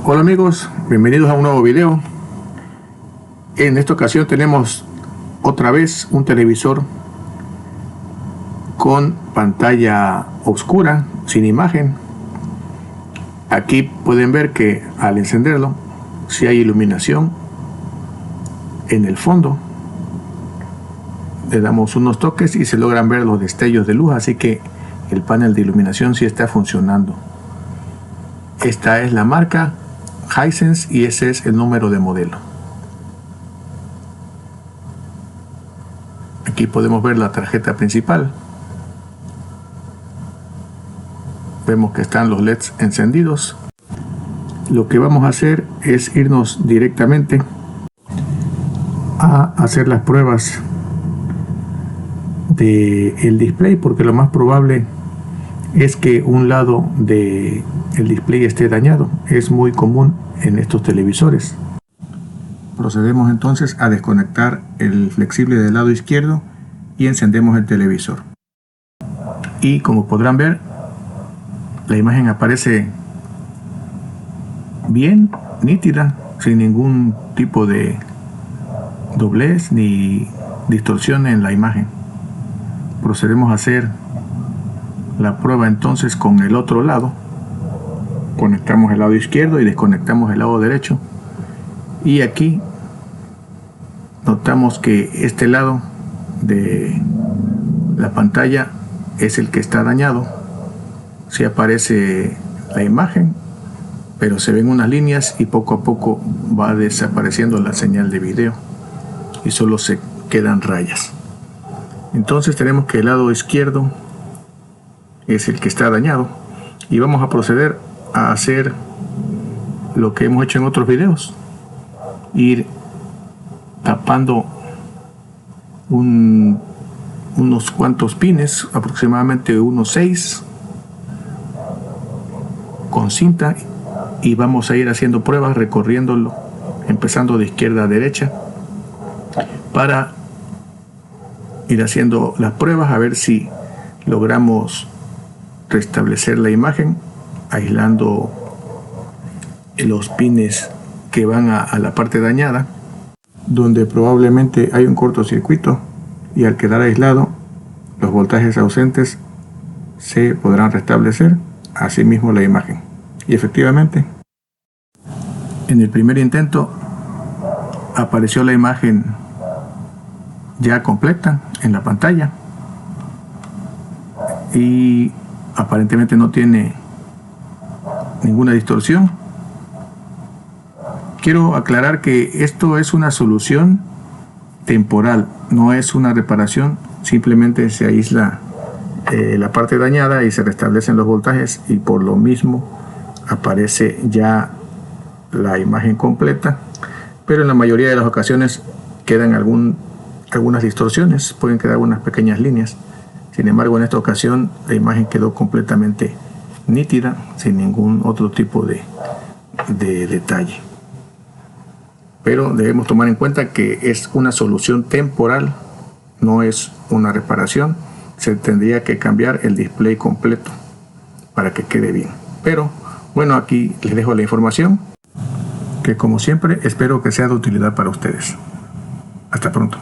Hola amigos, bienvenidos a un nuevo video. En esta ocasión tenemos otra vez un televisor con pantalla oscura, sin imagen. Aquí pueden ver que al encenderlo, si hay iluminación en el fondo. Le damos unos toques y se logran ver los destellos de luz, así que el panel de iluminación sí está funcionando. Esta es la marca Hisense y ese es el número de modelo. Aquí podemos ver la tarjeta principal. Vemos que están los LEDs encendidos. Lo que vamos a hacer es irnos directamente a hacer las pruebas del display, porque lo más probable es que un lado del display esté dañado. Es muy común en estos televisores. Procedemos entonces a desconectar el flexible del lado izquierdo y encendemos el televisor. Y como podrán ver, la imagen aparece bien nítida, sin ningún tipo de doblez ni distorsión en la imagen. Procedemos a hacer la prueba entonces con el otro lado. Conectamos el lado izquierdo y desconectamos el lado derecho, y aquí notamos que este lado de la pantalla es el que está dañado. Sí aparece la imagen, pero se ven unas líneas y poco a poco va desapareciendo la señal de video y solo se quedan rayas. Entonces tenemos que el lado izquierdo es el que está dañado, y vamos a proceder a hacer lo que hemos hecho en otros videos: ir tapando unos cuantos pines, aproximadamente unos 6, con cinta, y vamos a ir haciendo pruebas recorriéndolo, empezando de izquierda a derecha, para ir haciendo las pruebas a ver si logramos restablecer la imagen, aislando los pines que van a la parte dañada, donde probablemente hay un cortocircuito, y al quedar aislado los voltajes ausentes se podrán restablecer, asimismo la imagen. Y efectivamente, en el primer intento apareció la imagen ya completa en la pantalla y aparentemente no tiene ninguna distorsión. Quiero aclarar que esto es una solución temporal, no es una reparación. Simplemente se aísla la parte dañada y se restablecen los voltajes, y por lo mismo aparece ya la imagen completa, pero en la mayoría de las ocasiones quedan algunas distorsiones, pueden quedar unas pequeñas líneas. Sin embargo, en esta ocasión la imagen quedó completamente nítida, sin ningún otro tipo de detalle. Pero debemos tomar en cuenta que es una solución temporal, no es una reparación. Se tendría que cambiar el display completo para que quede bien. Pero bueno, aquí les dejo la información, que como siempre espero que sea de utilidad para ustedes. Hasta pronto.